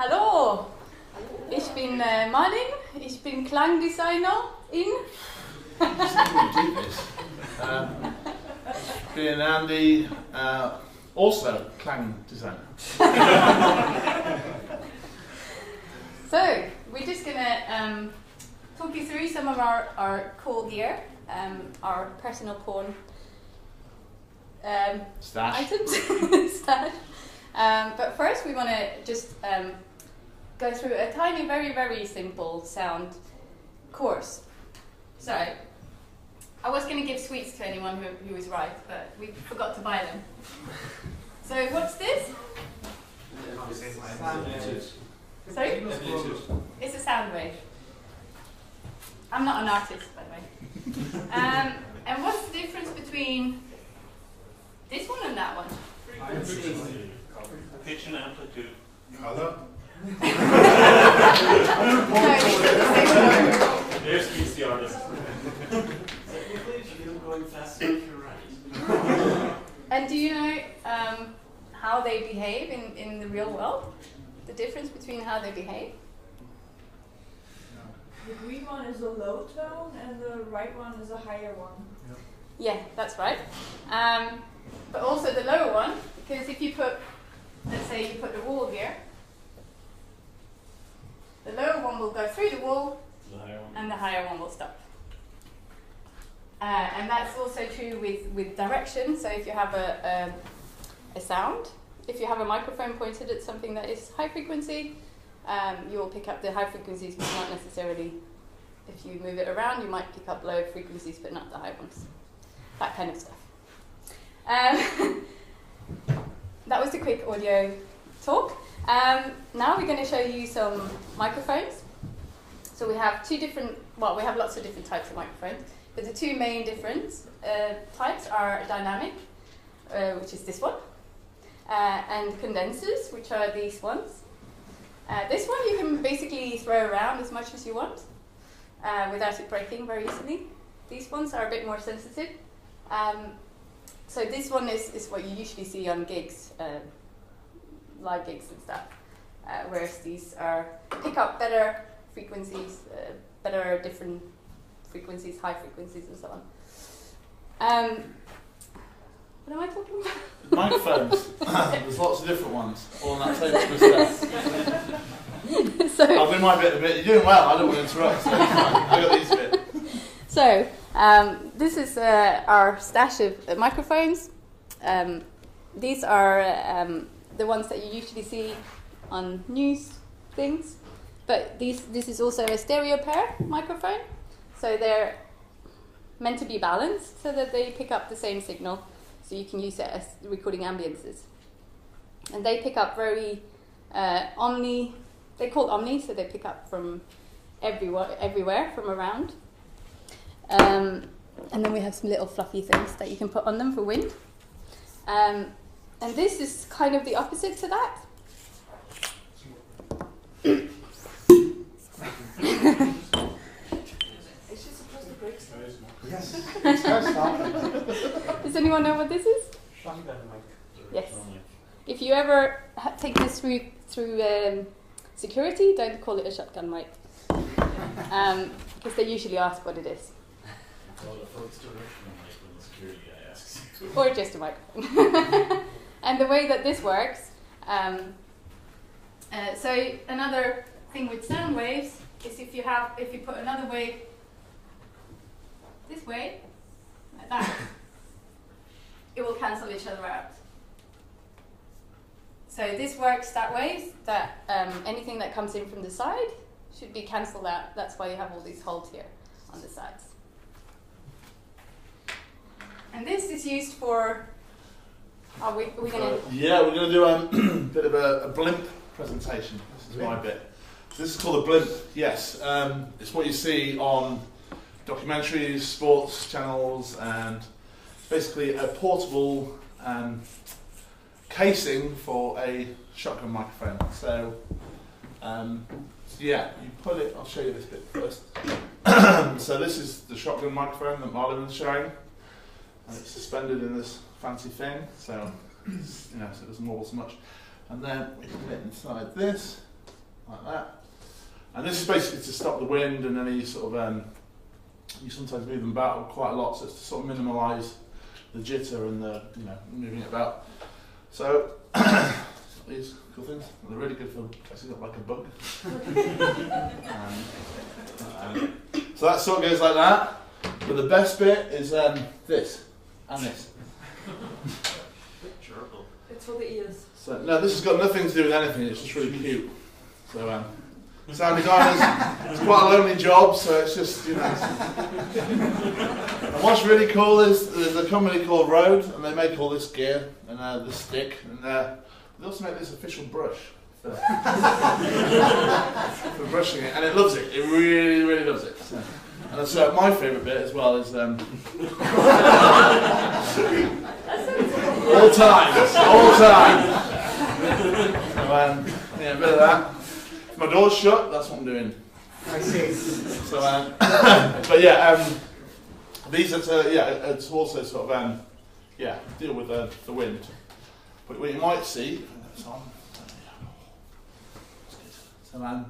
Hallo, ich bin Malin, ich bin Klangdesignerin. Ich bin Andy, also Klang designer. So, we're just going to talk you through some of our cool gear, our personal porn Stash. items. Stash. But first we want to just go through a tiny, very, very simple sound course. So, I was going to give sweets to anyone who was right, but we forgot to buy them. So, what's this? Sorry? It's a sound wave. I'm not an artist, by the way. And what's the difference between this one and that one? Frequency. Pitch and amplitude. Color. There speaks the artist. Technically, if you're going faster, you're right. And do you know how they behave in the real world? The difference between how they behave? The green one is a low tone and the right one is a higher one. Yeah, that's right. But also the lower one, because if you put, let's say you put the wall here, the lower one will go through the wall and the higher one will stop. And that's also true with direction. So if you have a sound, if you have a microphone pointed at something that is high frequency, you will pick up the high frequencies, but not necessarily, if you move it around, you might pick up low frequencies, but not the high ones. That kind of stuff. That was the quick audio talk. Now we're going to show you some microphones. So we have we have lots of different types of microphones, but the two main different types are dynamic, which is this one, and condensers, which are these ones. This one you can basically throw around as much as you want without it breaking very easily. These ones are a bit more sensitive. So this one is what you usually see on gigs, live gigs and stuff, whereas these pick up better frequencies, better different frequencies, high frequencies and so on. What am I talking about? Microphones. There's lots of different ones. All on that table stuff. So, I'll do my bit a bit. You're doing well. I don't want to interrupt. So it's fine. I got these bit. So, this is our stash of microphones. These are the ones that you usually see on news things, but this is also a stereo pair microphone, so they're meant to be balanced so that they pick up the same signal, so you can use it as recording ambiances. And they pick up very omni. They're called omni, so they pick up from everywhere from around. And then we have some little fluffy things that you can put on them for wind. And this is kind of the opposite to that. Is she supposed to break stuff? Yes. Does anyone know what this is? Yes. If you ever take this through security, don't call it a shotgun mic, because they usually ask what it is. Well, if it's directional, like when the security guy asks. Or just a microphone. And the way that this works, so another thing with sound waves is if you put another wave this way, like that, it will cancel each other out. So this works that way, that anything that comes in from the side should be cancelled out. That's why you have all these holes here on the sides. And this is used for, are we going to... Yeah, we're going to do a bit of a blimp presentation. This is my bit. This is called a blimp, yes. It's what you see on documentaries, sports channels, and basically a portable casing for a shotgun microphone. So, yeah, you put it, I'll show you this bit first. So this is the shotgun microphone that Malin was showing. And it's suspended in this fancy thing, so so it doesn't wobble so much. And then we put it inside this, like that. And this is basically to stop the wind and any sort of, you sometimes move them about quite a lot, so it's to sort of minimise the jitter and the, moving it about. So, these cool things, they're really good for dressing up like a bug. So that sort of goes like that, but the best bit is this and this. It's for the ears. So, no, this has got nothing to do with anything, it's just really cute. So, sound designers, it's quite a lonely job, so it's just, And what's really cool is there's a company called Rode, and they make all this gear and this stick, and they also make this official brush for brushing it, and it loves it. It really, really loves it. So, and so my favourite bit as well is all time. So, yeah, a bit of that. If my door's shut, that's what I'm doing. I see. So, but yeah, these are to, it's also sort of, deal with the wind. But what you might see, so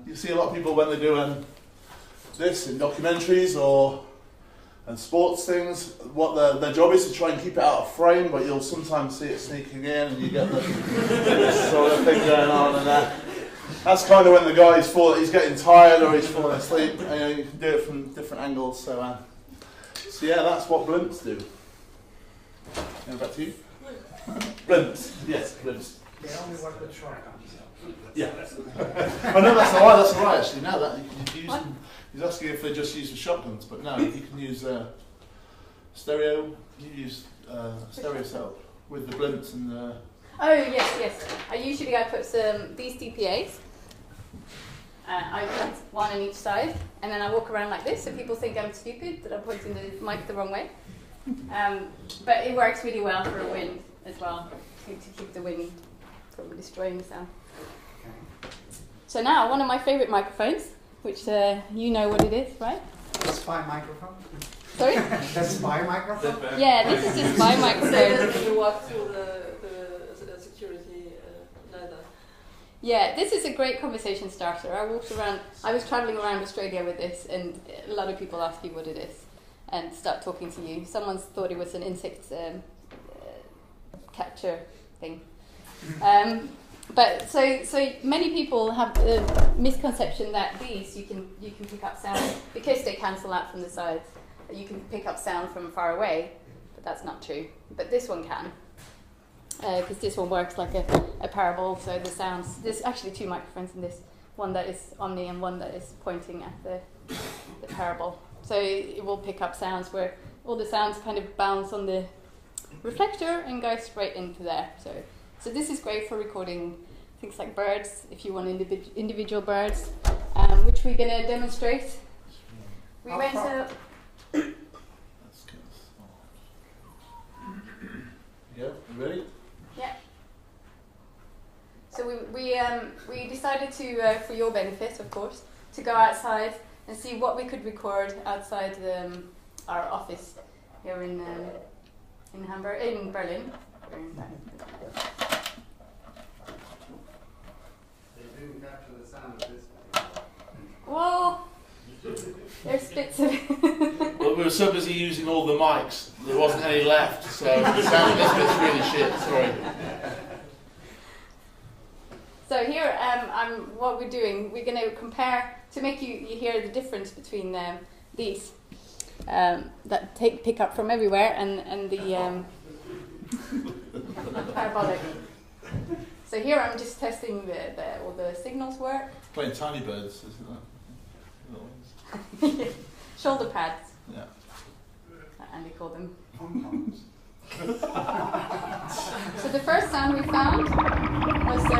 you see a lot of people when they do this in documentaries or sports things, what their job is to try and keep it out of frame, but you'll sometimes see it sneaking in and you get this sort of thing going on, and that's kind of when the guy he's getting tired or he's falling asleep, and you can do it from different angles. So yeah, that's what blimps do. And back to you. Blimps, yes, blimps. They only work with shotguns. Yeah. Oh no, that's alright. Actually, no, that you can use them. He's asking if they just use the shotguns, but no, you can use stereo. You use stereo setup with the blimps and the. Oh yes. I put these DPAs. I put one on each side, and then I walk around like this, so people think I'm stupid that I'm pointing the mic the wrong way. But it works really well for a wind as well, to keep the wind from destroying the sound. Okay. So now, one of my favourite microphones, which you know what it is, right? The spy microphone? Sorry? The spy microphone? Yeah, this is a spy microphone. You walk through the security ladder. Yeah, this is a great conversation starter. I was travelling around Australia with this, and a lot of people ask you what it is and start talking to you. Someone's thought it was an insect catcher thing. But so many people have the misconception that these you can pick up sound because they cancel out from the sides. You can pick up sound from far away, but that's not true. But this one can, because this one works like a parabol. So the sounds. There's actually two microphones in this. One that is omni and one that is pointing at the parabol. So it will pick up sounds where all the sounds kind of bounce on the reflector and go straight into there. So this is great for recording things like birds, if you want individual birds, which we're going to demonstrate. We went to... Yeah, ready? Yeah. So we decided to, for your benefit, of course, to go outside and see what we could record outside our office here in Berlin. They didn't capture the sound of this. Well, there's bits of it. Well, we were so busy using all the mics, there wasn't any left, so the sound of this bit's really shit, sorry. So here, what we're doing, we're going to compare, to make you hear the difference between these that pick up from everywhere and the parabolic. So here I'm just testing all the signals work. Playing tiny birds, isn't that? Shoulder pads. Yeah. Andy called them. Pom-poms. So the first sound we found was a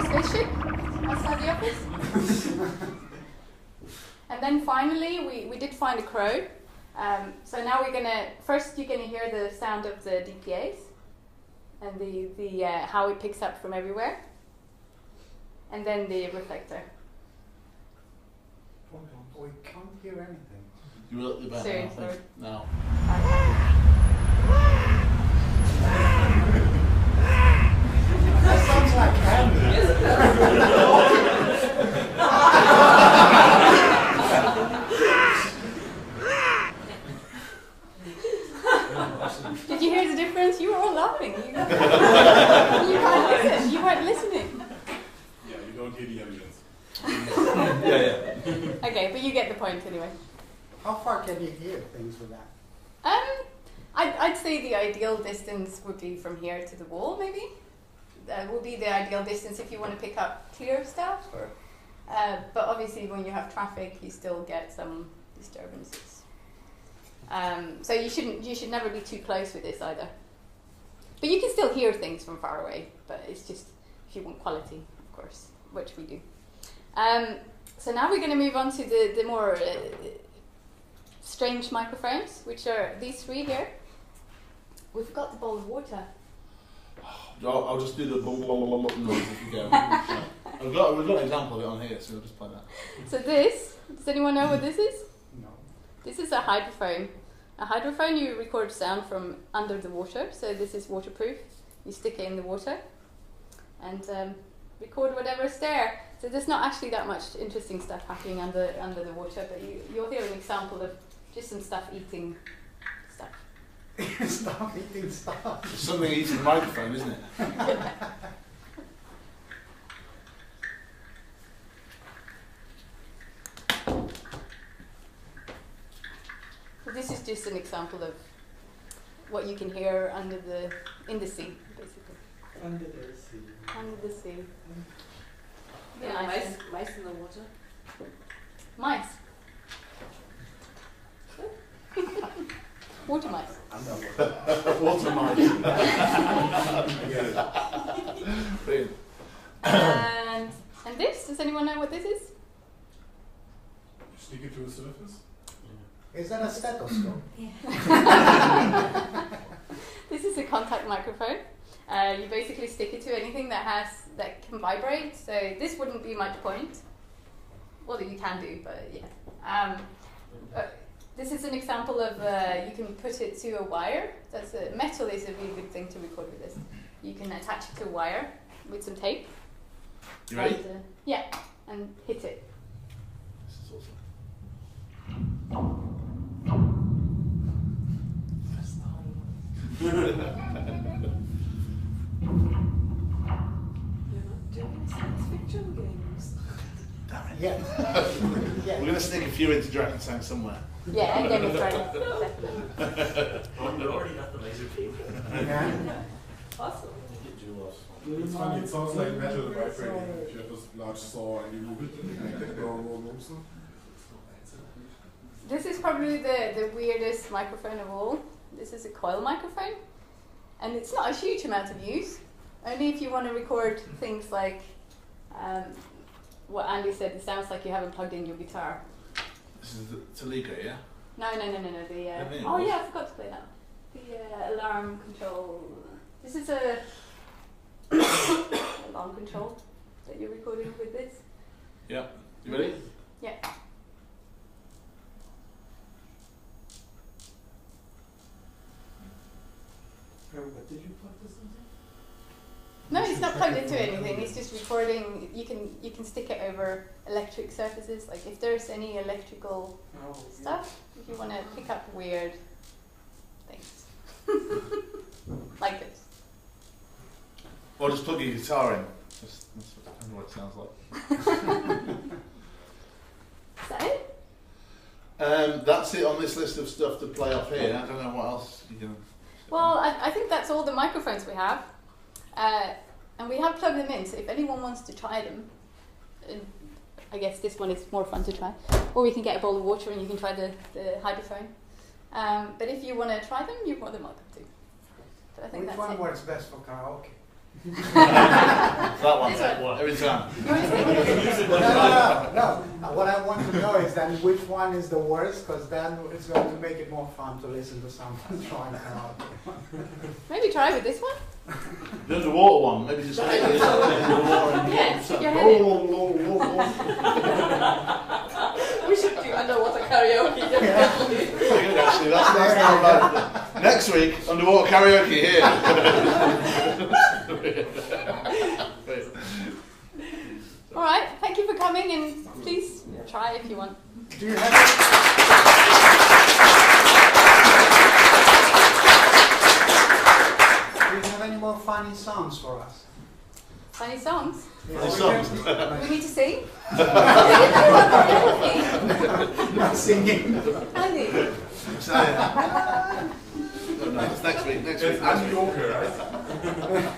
spaceship outside the office. And then finally we did find a crow. So now you're gonna hear the sound of the DPAs and the how it picks up from everywhere, and then the reflector. We can't hear anything. You will about Sorry. now. That sounds like candy. Did you hear the difference? You were all laughing. You can't listen. You weren't listening. Yeah, you don't hear the ambulance. Yeah. Okay, but you get the point anyway. How far can you hear things with that? I'd say the ideal distance would be from here to the wall, maybe. That would be the ideal distance if you want to pick up clear stuff. But obviously, when you have traffic, you still get some disturbances. So you should never be too close with this either. But you can still hear things from far away. But it's just if you want quality, of course, which we do. So now we're going to move on to the more strange microphones, which are these three here. We've got the bowl of water. I'll just do the blah, blah, blah, blah noise if you go. We've got an example of it on here, so we'll just play that. So this, does anyone know what this is? No. This is a hydrophone. A hydrophone, you record sound from under the water, so this is waterproof. You stick it in the water and record whatever's there. So there's not actually that much interesting stuff happening under the water, but you'll hear an example of just some stuff eating stuff. Stop eating stuff. It's something eating the microphone, isn't it? So this is just an example of what you can hear in the sea, basically. Under the sea. Under the sea. Yeah, mice in the water. Mice. Water mice. Water mice. Brilliant. And this, does anyone know what this is? You stick it to a surface? Is that a stethoscope? This is a contact microphone. You basically stick it to anything that can vibrate. So this wouldn't be much point. Well, you can do, but yeah. This is an example of you can put it to a wire. Metal is a really good thing to record with this. You can attach it to a wire with some tape. You ready? And, yeah, and hit it. This is awesome. You're not doing science fiction games. Damn it. Yeah. We're going to sneak a few into Dragon Tank somewhere. Yeah, and Game of Thrones, definitely. Oh, you already got the laser beam. Yeah. Awesome. Get jewels. It's funny, it sounds like metal vibrating if you have this large saw and you move it and it moves. This is probably the weirdest microphone of all. This is a coil microphone. And it's not a huge amount of use. Only if you want to record things like what Andy said, it sounds like you haven't plugged in your guitar. This is the Talico, yeah? No. Oh yeah, I forgot to play that. The alarm control. This is a alarm control that you're recording with this. Yeah. You ready? Yeah. But did you plug this into? No, it's not plugged into anything. It's just recording. You can stick it over electric surfaces. Like if there's any electrical stuff, if you want to pick up weird things, like this. Or just plug your guitar in. That's what it sounds like. Is that it? That's it on this list of stuff to play off here. I don't know what else you can. Well, I think that's all the microphones we have. And we have plugged them in, so if anyone wants to try them, I guess this one is more fun to try. Or we can get a bowl of water and you can try the hydrophone. But if you want to try them, you're more than welcome to. But I think Which that's one it. works best for karaoke? That one, This one. every time. You want to take it? No. What I want to know is then which one is the worst, because then it's going to make it more fun to listen to someone trying karaoke. Maybe try with this one. The underwater one, maybe just make it underwater and Yeah, stick your head in. We should do underwater karaoke. Definitely. Good, actually, that's not bad. Next week, underwater karaoke here. All right, thank you for coming, and please try if you want. Do you have funny songs for us. Funny songs. Funny songs. We need to sing. Not singing. Andy. So, yeah. Oh, no, it's next week. It's Andy Joker, right?